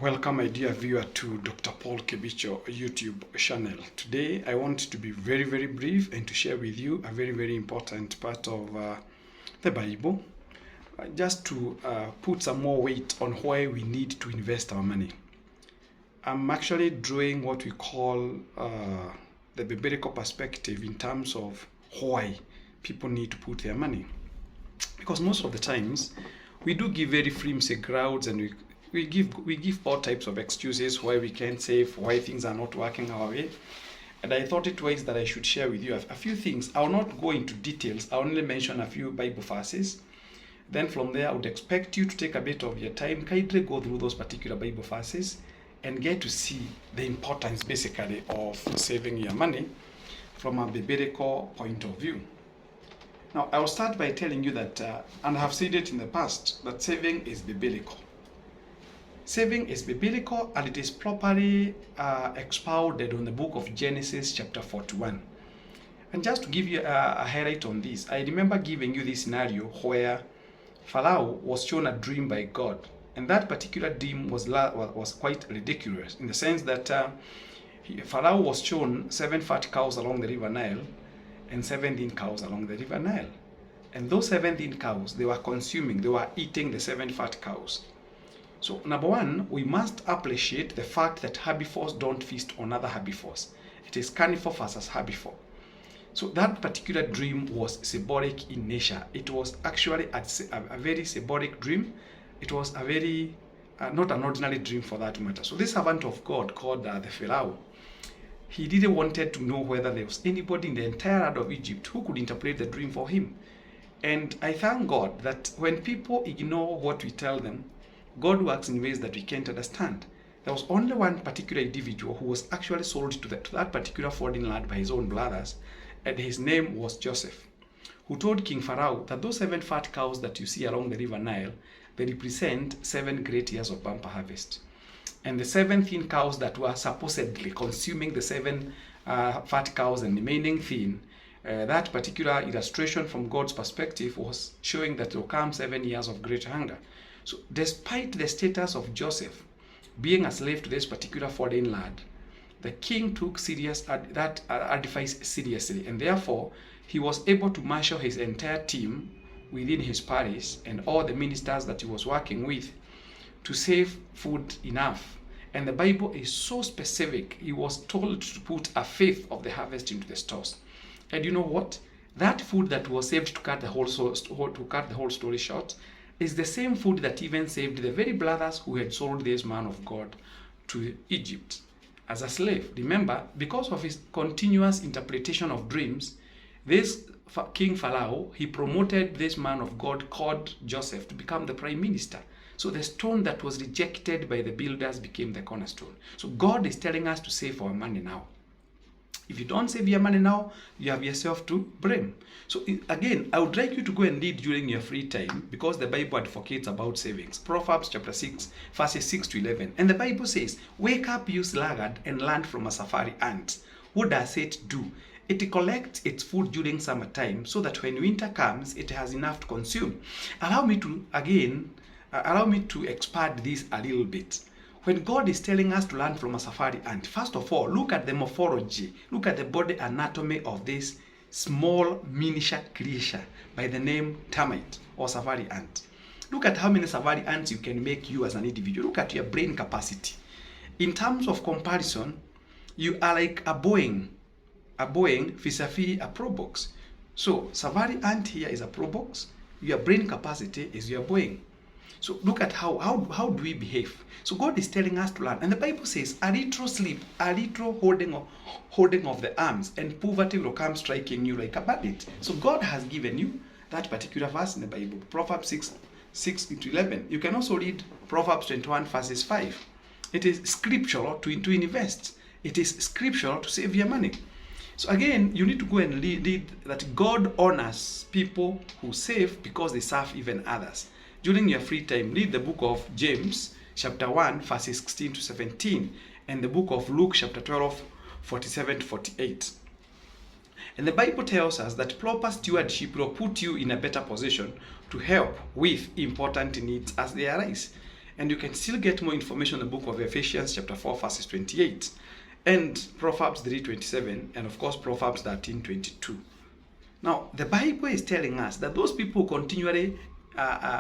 Welcome, my dear viewer, to Dr. Paul Kebicho YouTube channel. Today, I want to be very, very brief and to share with you a very, very important part of the Bible, just to put some more weight on why we need to invest our money. I'm actually drawing what we call the biblical perspective in terms of why people need to put their money. Because most of the times, we do give very flimsy grounds and we give all types of excuses why we can't save, why things are not working our way. And I thought it wise that I should share with you a few things. I'll not go into details. I'll only mention a few Bible verses. Then from there, I would expect you to take a bit of your time, kindly go through those particular Bible verses and get to see the importance basically of saving your money from a biblical point of view. Now, I will start by telling you that, and I have said it in the past, that saving is biblical. Saving is biblical and it is properly expounded on the book of Genesis chapter 41. And just to give you a highlight on this, I remember giving you this scenario where Pharaoh was shown a dream by God. And that particular dream was quite ridiculous in the sense that Pharaoh was shown 7 fat cows along the river Nile and 17 cows along the river Nile. And those 17 cows, they were eating the 7 fat cows. So number one, we must appreciate the fact that herbivores don't feast on other herbivores. It is carnivore versus herbivore. So that particular dream was symbolic in nature. It was actually a very symbolic dream. It was a very, not an ordinary dream for that matter. So this servant of God called the Pharaoh, he really wanted to know whether there was anybody in the entire land of Egypt who could interpret the dream for him. And I thank God that when people ignore what we tell them, God works in ways that we can't understand. There was only one particular individual who was actually sold to that particular foreign land by his own brothers, and his name was Joseph, who told King Pharaoh that those 7 fat cows that you see along the river Nile, they represent 7 great years of bumper harvest. And the 7 thin cows that were supposedly consuming the 7 fat cows and remaining thin, that particular illustration from God's perspective was showing that there will come 7 years of great hunger. So despite the status of Joseph being a slave to this particular foreign land, the king took that advice seriously, and therefore he was able to marshal his entire team within his palace and all the ministers that he was working with to save food enough. And the Bible is so specific. He was told to put a fifth of the harvest into the stores. And you know what? That food that was saved, to cut the whole story short, is the same food that even saved the very brothers who had sold this man of God to Egypt as a slave. Remember, because of his continuous interpretation of dreams, this King Pharaoh, he promoted this man of God called Joseph to become the prime minister. So the stone that was rejected by the builders became the cornerstone. So God is telling us to save our money now. If you don't save your money now, you have yourself to blame. So again, I would like you to go and read during your free time, because the Bible advocates about savings. Proverbs chapter 6, verses 6 to 11. And the Bible says, "Wake up, you sluggard, and learn from a safari ant. What does it do? It collects its food during summertime, so that when winter comes, it has enough to consume." Allow me to expand this a little bit. When God is telling us to learn from a safari ant, first of all, look at the morphology, look at the body anatomy of this small miniature creature by the name termite or safari ant. Look at how many safari ants you can make you as an individual. Look at your brain capacity. In terms of comparison, you are like a Boeing vis-a-vis a Probox. So safari ant here is a Probox, your brain capacity is your Boeing. So look at how do we behave. So God is telling us to learn. And the Bible says, a little sleep, a little holding of the arms, and poverty will come striking you like a bandit. So God has given you that particular verse in the Bible, Proverbs 6 to 11. You can also read Proverbs 21 verses 5. It is scriptural to invest. It is scriptural to save your money. So again, you need to go and read that God honors people who save because they serve even others. During your free time, read the book of James, chapter 1, verses 16 to 17, and the book of Luke, chapter 12, 47 to 48. And the Bible tells us that proper stewardship will put you in a better position to help with important needs as they arise. And you can still get more information in the book of Ephesians chapter 4 verses 28 and Proverbs 3:27 and of course Proverbs 13:22. Now, the Bible is telling us that those people who continually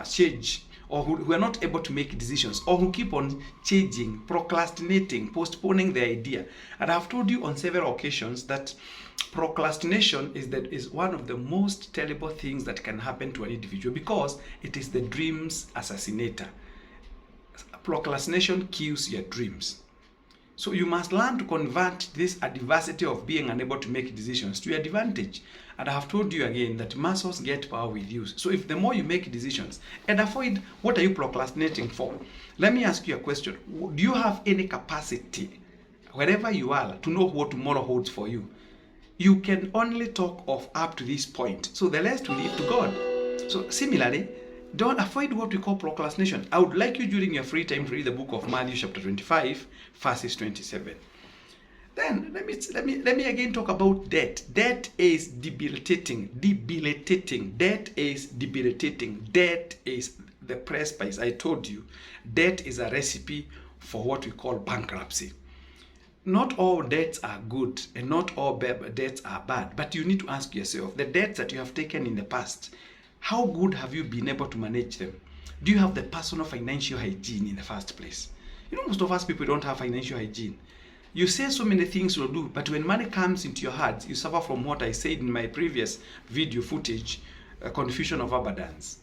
change or who are not able to make decisions or who keep on changing, procrastinating, postponing the idea. And I've told you on several occasions that procrastination is one of the most terrible things that can happen to an individual because it is the dream's assassinator. Procrastination kills your dreams. So you must learn to convert this adversity of being unable to make decisions to your advantage. And I have told you again that muscles get power with use. So if the more you make decisions and avoid, what are you procrastinating for? Let me ask you a question. Do you have any capacity, wherever you are, to know what tomorrow holds for you? You can only talk of up to this point. So the rest will leave to God. So similarly, don't avoid what we call procrastination. I would like you during your free time to read the book of Matthew chapter 25 verses 27. Then let me again talk about debt. Debt is debilitating. Debt is debilitating. Debt is the precipice. I told you, debt is a recipe for what we call bankruptcy. Not all debts are good and not all debts are bad, but you need to ask yourself, the debts that you have taken in the past, how good have you been able to manage them? Do you have the personal financial hygiene in the first place? You know, most of us people don't have financial hygiene. You say so many things you'll do, but when money comes into your heart, you suffer from what I said in my previous video footage, confusion of abundance.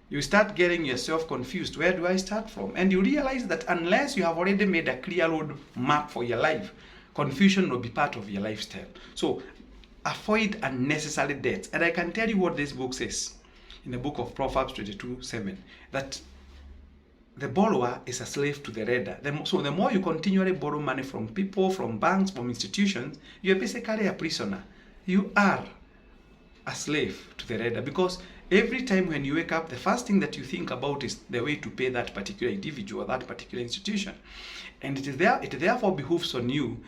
You start getting yourself confused. Where do I start from? And you realize that unless you have already made a clear road map for your life, confusion will be part of your lifestyle. So avoid unnecessary debts. And I can tell you what this book says in the book of Proverbs 22:7, that the borrower is a slave to the lender. So the more you continually borrow money from people, from banks, from institutions, you're basically a prisoner. You are a slave to the lender, because every time when you wake up, the first thing that you think about is the way to pay that particular individual or that particular institution. And it therefore behooves on you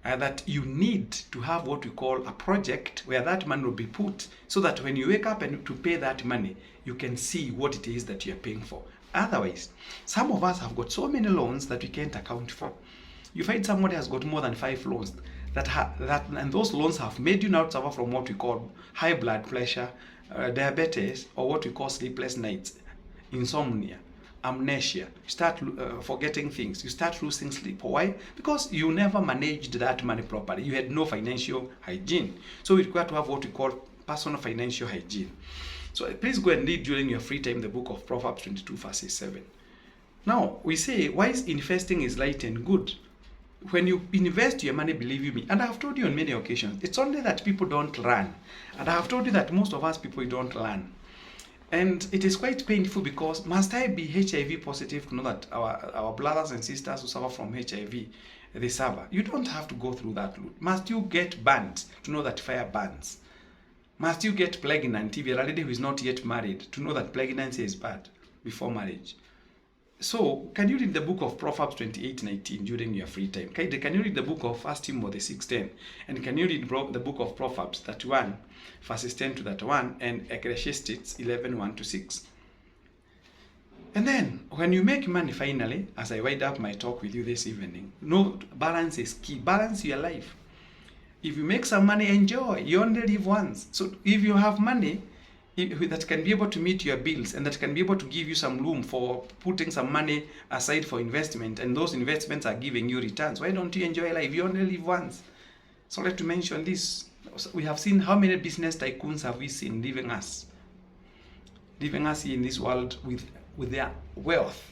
that you need to have what we call a project where that money will be put, so that when you wake up and to pay that money, you can see what it is that you're paying for. Otherwise, some of us have got so many loans that we can't account for. You find somebody has got more than 5 loans and those loans have made you now suffer from what we call high blood pressure, diabetes, or what we call sleepless nights, insomnia, amnesia. You start forgetting things. You start losing sleep. Why? Because you never managed that money properly. You had no financial hygiene. So we require to have what we call personal financial hygiene. So please go and read during your free time the book of Proverbs 22 verses 7. Now, we say wise investing is light and good. When you invest your money, believe you me, and I have told you on many occasions, it's only that people don't learn. And I have told you that most of us people don't learn. And it is quite painful, because must I be HIV positive to know that our brothers and sisters who suffer from HIV, they suffer? You don't have to go through that route. Must you get burnt to know that fire burns? Must you get pregnant if you're a lady who is not yet married to know that pregnancy is bad before marriage? So, can you read the book of Proverbs 28:19 during your free time? Can you read the book of 1 Timothy 6:10? And can you read the book of Proverbs 31 verses 10 to 31 and Ecclesiastes 11:1-6? And then, when you make money finally, as I wind up my talk with you this evening, no, balance is key. Balance your life. If you make some money, enjoy. You only live once. So if you have money that can be able to meet your bills and that can be able to give you some room for putting some money aside for investment, and those investments are giving you returns, why don't you enjoy life? You only live once. So I'd like to mention this. We have seen how many business tycoons have we seen leaving us in this world with their wealth.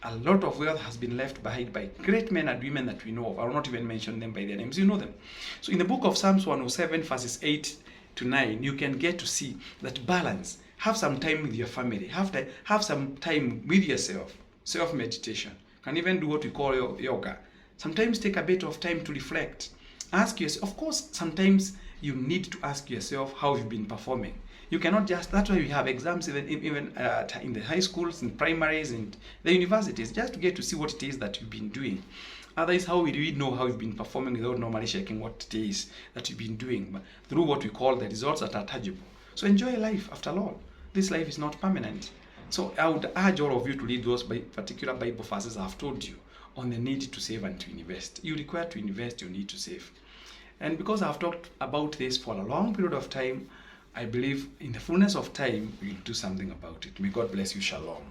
A lot of wealth has been left behind by great men and women that we know of. I will not even mention them by their names. You know them. So in the book of Psalms 107 verses 8-9, you can get to see that balance. Have some time with your family. Have some time with yourself. Self-meditation. You can even do what we call yoga. Sometimes take a bit of time to reflect. Ask yourself. Of course, sometimes you need to ask yourself how you've been performing. You cannot just, that's why we have exams even in the high schools, in primaries, and the universities, just to get to see what it is that you've been doing. Otherwise, how will we know how you've been performing without normally checking what it is that you've been doing? But through what we call the results that are tangible. So enjoy life, after all. This life is not permanent. So I would urge all of you to read those particular Bible verses I've told you on the need to save and to invest. You require to invest, you need to save. And because I've talked about this for a long period of time, I believe in the fullness of time, we'll do something about it. May God bless you. Shalom.